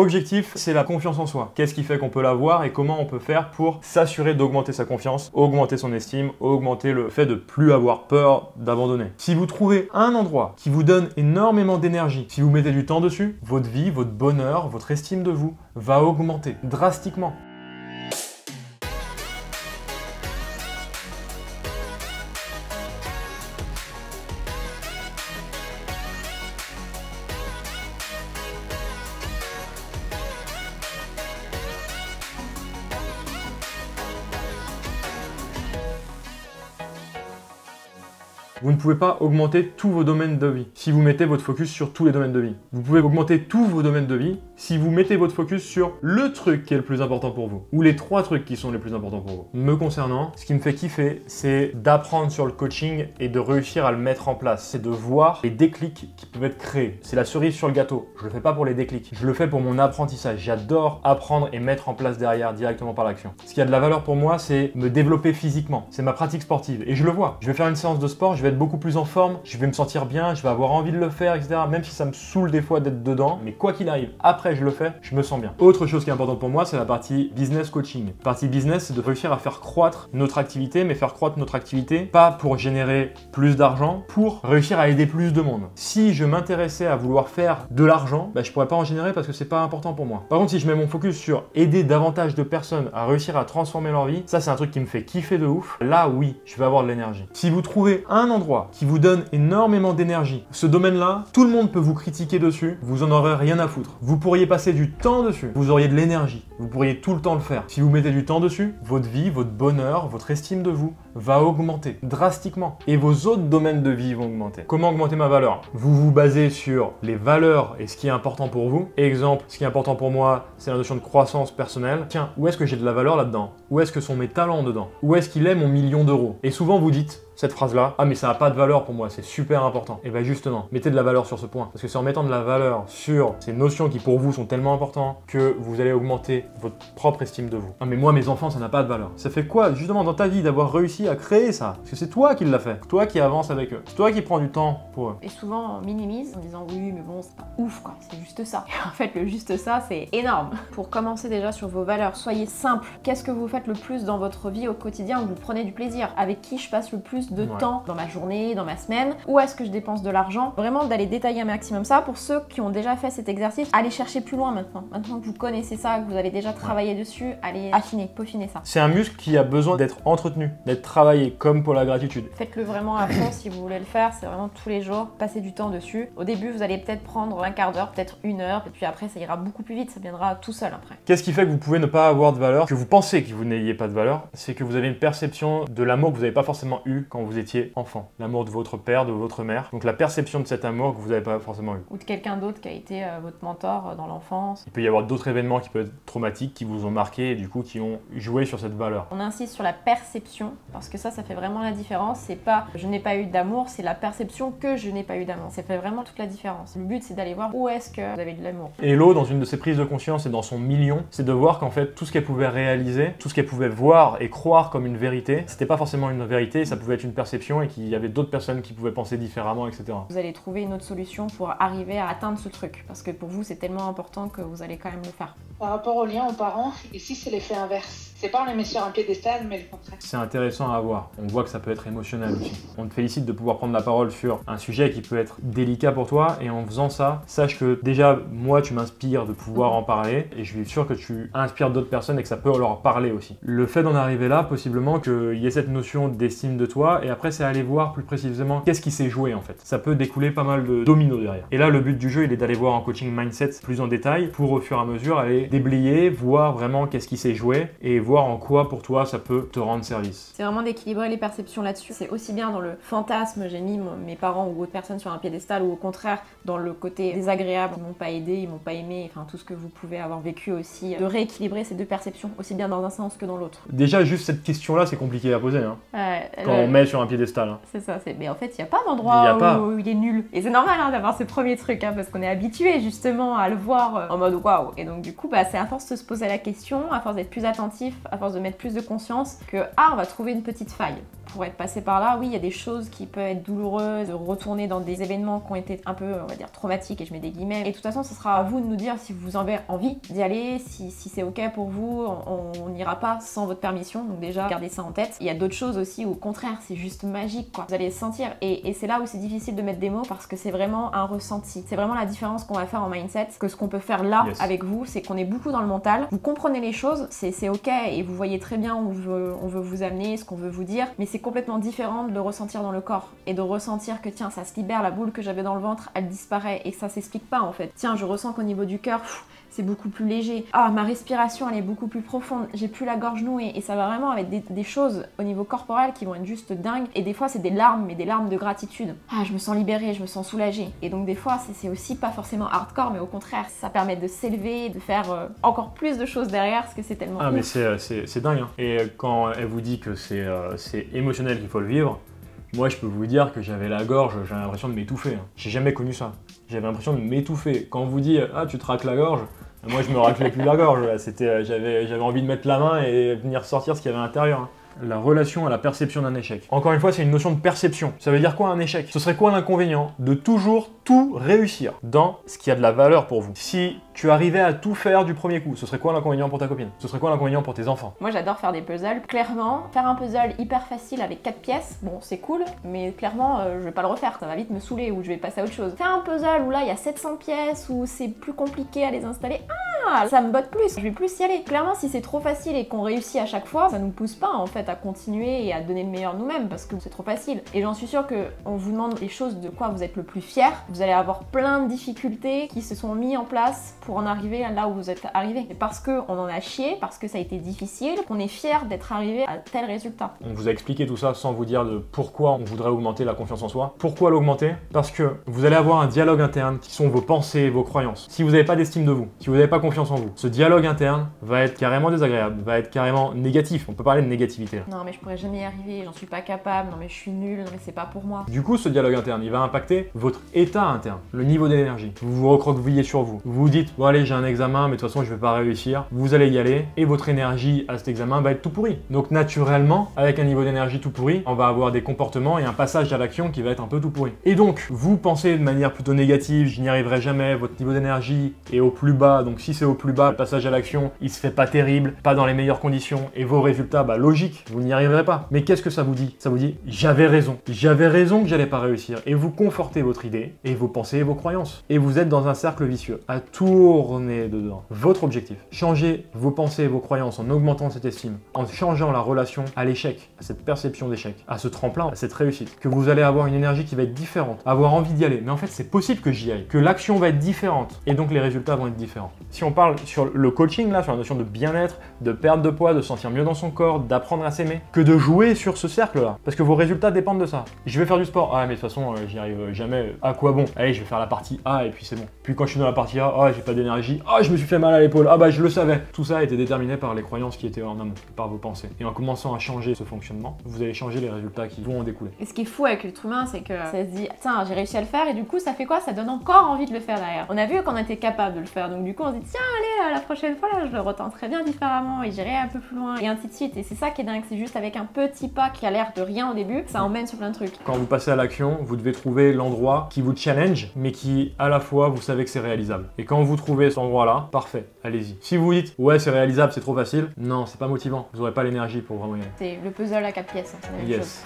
Objectif, c'est la confiance en soi. Qu'est-ce qui fait qu'on peut l'avoir et comment on peut faire pour s'assurer d'augmenter sa confiance, augmenter son estime, augmenter le fait de plus avoir peur d'abandonner. Si vous trouvez un endroit qui vous donne énormément d'énergie, si vous mettez du temps dessus, votre vie, votre bonheur, votre estime de vous va augmenter drastiquement. Vous ne pouvez pas augmenter tous vos domaines de vie si vous mettez votre focus sur tous les domaines de vie. Vous pouvez augmenter tous vos domaines de vie si vous mettez votre focus sur le truc qui est le plus important pour vous, ou les 3 trucs qui sont les plus importants pour vous. Me concernant, ce qui me fait kiffer, c'est d'apprendre sur le coaching et de réussir à le mettre en place. C'est de voir les déclics qui peuvent être créés. C'est la cerise sur le gâteau. Je le fais pas pour les déclics, je le fais pour mon apprentissage. J'adore apprendre et mettre en place derrière directement par l'action. Ce qui a de la valeur pour moi, c'est me développer physiquement. C'est ma pratique sportive et je le vois. Je vais faire une séance de sport, je vais être beaucoup plus en forme, je vais me sentir bien, je vais avoir envie de le faire, etc. Même si ça me saoule des fois d'être dedans, mais quoi qu'il arrive, après je le fais, je me sens bien. Autre chose qui est importante pour moi, c'est la partie business coaching. La partie business, c'est de réussir à faire croître notre activité, mais faire croître notre activité, pas pour générer plus d'argent, pour réussir à aider plus de monde. Si je m'intéressais à vouloir faire de l'argent, je pourrais pas en générer parce que c'est pas important pour moi. Par contre, si je mets mon focus sur aider davantage de personnes à réussir à transformer leur vie, ça c'est un truc qui me fait kiffer de ouf. Là, oui, je vais avoir de l'énergie. Si vous trouvez un endroit qui vous donne énormément d'énergie, ce domaine-là, tout le monde peut vous critiquer dessus, vous en aurez rien à foutre. Vous pourriez passer du temps dessus, vous auriez de l'énergie, vous pourriez tout le temps le faire. Si vous mettez du temps dessus, votre vie, votre bonheur, votre estime de vous va augmenter drastiquement et vos autres domaines de vie vont augmenter. Comment augmenter ma valeur? Vous vous basez sur les valeurs et ce qui est important pour vous. Exemple, ce qui est important pour moi, c'est la notion de croissance personnelle. Tiens, où est-ce que j'ai de la valeur là-dedans? Où est-ce que sont mes talents dedans? Où est-ce qu'il est mon million d'euros? Et souvent vous dites cette phrase-là, ah mais ça n'a pas de valeur pour moi, c'est super important. Et bien justement, mettez de la valeur sur ce point. Parce que c'est en mettant de la valeur sur ces notions qui pour vous sont tellement importantes que vous allez augmenter votre propre estime de vous. Ah mais moi mes enfants ça n'a pas de valeur. Ça fait quoi justement dans ta vie d'avoir réussi à créer ça? Parce que c'est toi qui l'as fait, toi qui avances avec eux, c'est toi qui prends du temps pour eux. Et souvent on minimise en disant oui mais bon c'est pas ouf quoi, c'est juste ça. Et en fait le juste ça c'est énorme. Pour commencer déjà sur vos valeurs, soyez simple. Qu'est-ce que vous faites le plus dans votre vie au quotidien où vous prenez du plaisir? Avec qui je passe le plus de temps dans ma journée, dans ma semaine? Où est-ce que je dépense de l'argent? Vraiment d'aller détailler un maximum ça. Pour ceux qui ont déjà fait cet exercice, allez chercher plus loin maintenant. Maintenant que vous connaissez ça, que vous avez déjà travaillé dessus, allez affiner, peaufiner ça. C'est un muscle qui a besoin d'être entretenu, d'être travaillé comme pour la gratitude. Faites-le vraiment à fond si vous voulez le faire, c'est vraiment tous les jours, passez du temps dessus. Au début, vous allez peut-être prendre un quart d'heure, peut-être 1 heure, et puis après ça ira beaucoup plus vite, ça viendra tout seul après. Qu'est-ce qui fait que vous pouvez ne pas avoir de valeur, que vous pensez que vous n'ayez pas de valeur? C'est que vous avez une perception de l'amour que vous n'avez pas forcément eu quand vous étiez enfant. L'amour de votre père, de votre mère. Donc la perception de cet amour que vous n'avez pas forcément eu. Ou de quelqu'un d'autre qui a été votre mentor dans l'enfance. Il peut y avoir d'autres événements qui peuvent être traumatiques, qui vous ont marqué et du coup qui ont joué sur cette valeur. On insiste sur la perception parce que ça fait vraiment la différence. C'est pas je n'ai pas eu d'amour, c'est la perception que je n'ai pas eu d'amour. Ça fait vraiment toute la différence. Le but c'est d'aller voir où est-ce que vous avez de l'amour. Hello, dans une de ses prises de conscience et dans son million, c'est de voir qu'en fait tout ce qu'elle pouvait réaliser, tout ce qu'elle pouvait voir et croire comme une vérité, c'était pas forcément une vérité, ça pouvait être une perception et qu'il y avait d'autres personnes qui pouvaient penser différemment, etc. Vous allez trouver une autre solution pour arriver à atteindre ce truc parce que pour vous c'est tellement important que vous allez quand même le faire. Par rapport au lien aux parents, ici c'est l'effet inverse. C'est pas on les met sur un piédestal, mais le contraire. C'est intéressant à voir. On voit que ça peut être émotionnel aussi. On te félicite de pouvoir prendre la parole sur un sujet qui peut être délicat pour toi et en faisant ça, sache que déjà moi tu m'inspires de pouvoir en parler et je suis sûr que tu inspires d'autres personnes et que ça peut leur parler aussi. Le fait d'en arriver là, possiblement qu'il y ait cette notion d'estime de toi et après c'est aller voir plus précisément qu'est-ce qui s'est joué en fait. Ça peut découler pas mal de dominos derrière. Et là le but du jeu il est d'aller voir en coaching mindset plus en détail pour au fur et à mesure aller déblayer, voir vraiment qu'est-ce qui s'est joué et voir en quoi pour toi ça peut te rendre service. C'est vraiment d'équilibrer les perceptions là-dessus. C'est aussi bien dans le fantasme, j'ai mis mes parents ou autres personnes sur un piédestal ou au contraire dans le côté désagréable, ils m'ont pas aidé, ils m'ont pas aimé, enfin tout ce que vous pouvez avoir vécu aussi, de rééquilibrer ces deux perceptions aussi bien dans un sens que dans l'autre. Déjà juste cette question-là c'est compliqué à poser hein. Quand on met sur un piédestal. Hein. C'est ça, mais en fait il n'y a pas d'endroit où il est nul. Et c'est normal hein, d'avoir ce premier truc hein, parce qu'on est habitué justement à le voir en mode waouh. Et donc du coup c'est à force de se poser la question, à force d'être plus attentif, à force de mettre plus de conscience que on va trouver une petite faille. pour être passé par là, oui, il y a des choses qui peuvent être douloureuses, de retourner dans des événements qui ont été un peu, on va dire, traumatiques, et je mets des guillemets. Et de toute façon, ce sera à vous de nous dire si vous avez envie d'y aller, si c'est ok pour vous, on n'ira pas sans votre permission, donc déjà, gardez ça en tête. Il y a d'autres choses aussi, au contraire, c'est juste magique, quoi. Vous allez sentir, et c'est là où c'est difficile de mettre des mots, parce que c'est vraiment un ressenti. C'est vraiment la différence qu'on va faire en mindset, que ce qu'on peut faire là, avec vous, c'est qu'on est beaucoup dans le mental, vous comprenez les choses, c'est ok, et vous voyez très bien où on veut vous amener, ce qu'on veut vous dire, mais c'est complètement différent de le ressentir dans le corps, et de ressentir que tiens, ça se libère, la boule que j'avais dans le ventre, elle disparaît, et ça s'explique pas en fait. Tiens, je ressens qu'au niveau du cœur, c'est beaucoup plus léger. Ah, ma respiration, elle est beaucoup plus profonde. J'ai plus la gorge nouée. Et ça va vraiment avec des choses au niveau corporel qui vont être juste dingues. Et des fois, c'est des larmes, mais des larmes de gratitude. Ah, je me sens libérée, je me sens soulagée. Et donc, des fois, c'est aussi pas forcément hardcore, mais au contraire, ça permet de s'élever, de faire encore plus de choses derrière, parce que c'est tellement mais c'est dingue. Hein. Et quand elle vous dit que c'est émotionnel qu'il faut le vivre, moi, je peux vous dire que j'avais la gorge, j'avais l'impression de m'étouffer. Hein. J'ai jamais connu ça. J'avais l'impression de m'étouffer. Quand on vous dit « Ah, tu te racles la gorge », moi, je me raclais plus la gorge. J'avais envie de mettre la main et venir sortir ce qu'il y avait à l'intérieur. Hein. La relation à la perception d'un échec. Encore une fois, c'est une notion de perception. Ça veut dire quoi un échec? Ce serait quoi l'inconvénient de toujours tout réussir dans ce qui a de la valeur pour vous? Si tu arrivais à tout faire du premier coup, ce serait quoi l'inconvénient pour ta copine? Ce serait quoi l'inconvénient pour tes enfants? Moi, j'adore faire des puzzles. Clairement, faire un puzzle hyper facile avec 4 pièces, bon, c'est cool, mais clairement, je vais pas le refaire. Ça va vite me saouler ou je vais passer à autre chose. Faire un puzzle où là, il y a 700 pièces, où c'est plus compliqué à les installer, ça me botte plus, je vais plus y aller. Clairement, si c'est trop facile et qu'on réussit à chaque fois, ça nous pousse pas en fait à continuer et à donner le meilleur de nous-mêmes parce que c'est trop facile. Et j'en suis sûre que on vous demande les choses de quoi vous êtes le plus fier. Vous allez avoir plein de difficultés qui se sont mis en place pour en arriver là où vous êtes arrivé. Et parce qu'on en a chié, parce que ça a été difficile, qu'on est fier d'être arrivé à tel résultat. On vous a expliqué tout ça sans vous dire de pourquoi on voudrait augmenter la confiance en soi. Pourquoi l'augmenter? Parce que vous allez avoir un dialogue interne qui sont vos pensées, vos croyances. Si vous n'avez pas d'estime de vous, si vous n'avez pas confiance en vous, ce dialogue interne va être carrément désagréable, va être carrément négatif. On peut parler de négativité là. Non mais je pourrais jamais y arriver, j'en suis pas capable, non mais je suis nulle, non mais c'est pas pour moi. Du coup, ce dialogue interne, il va impacter votre état interne, le niveau d'énergie. Vous vous recroquevillez sur vous. Vous vous dites, bon allez, j'ai un examen, mais de toute façon, je vais pas réussir. Vous allez y aller et votre énergie à cet examen va être tout pourri. Donc naturellement, avec un niveau d'énergie tout pourri, on va avoir des comportements et un passage à l'action qui va être un peu tout pourri. Et donc, vous pensez de manière plutôt négative, je n'y arriverai jamais, votre niveau d'énergie est au plus bas, donc si c'est au plus bas, le passage à l'action, il se fait pas terrible, pas dans les meilleures conditions, et vos résultats, bah logique, vous n'y arriverez pas. Mais qu'est-ce que ça vous dit? Ça vous dit, j'avais raison que j'allais pas réussir. Et vous confortez votre idée, et vos pensées et vos croyances. Et vous êtes dans un cercle vicieux, à tourner dedans. Votre objectif, changer vos pensées et vos croyances en augmentant cette estime, en changeant la relation à l'échec, à cette perception d'échec, à ce tremplin, à cette réussite, que vous allez avoir une énergie qui va être différente, avoir envie d'y aller. Mais en fait, c'est possible que j'y aille, que l'action va être différente, et donc les résultats vont être différents. Si on parle sur le coaching, là, sur la notion de bien-être, de perte de poids, de se sentir mieux dans son corps, d'apprendre à s'aimer, que de jouer sur ce cercle-là, parce que vos résultats dépendent de ça. Je vais faire du sport, ah mais de toute façon, j'y arrive jamais, à quoi bon? Allez, je vais faire la partie A et puis c'est bon. Puis quand je suis dans la partie A, ah j'ai pas d'énergie, ah je me suis fait mal à l'épaule, ah bah je le savais. Tout ça a été déterminé par les croyances qui étaient en amont, par vos pensées. Et en commençant à changer ce fonctionnement, vous allez changer les résultats qui vont en découler. Et ce qui est fou avec l'être humain, c'est que ça se dit, tiens, j'ai réussi à le faire, et du coup, ça fait quoi? Ça donne encore envie de le faire derrière. On a vu qu'on était capable de le faire, donc du coup, on se dit, tiens, allez, la prochaine fois, là, je le retenterai bien différemment, et j'irai un peu plus loin, et ainsi de suite. Et c'est ça qui est dingue, c'est juste avec un petit pas qui a l'air de rien au début, ça emmène sur plein de trucs. Quand vous passez à l'action, vous devez trouver l'endroit qui vous challenge, mais qui, à la fois, vous savez que c'est réalisable. Et quand vous trouvez cet endroit-là, parfait, allez-y. Si vous dites, ouais, c'est réalisable, c'est trop facile, non, c'est pas motivant. Vous n'aurez pas l'énergie pour vraiment y aller. C'est le puzzle à 4 pièces, hein, c'est la même chose.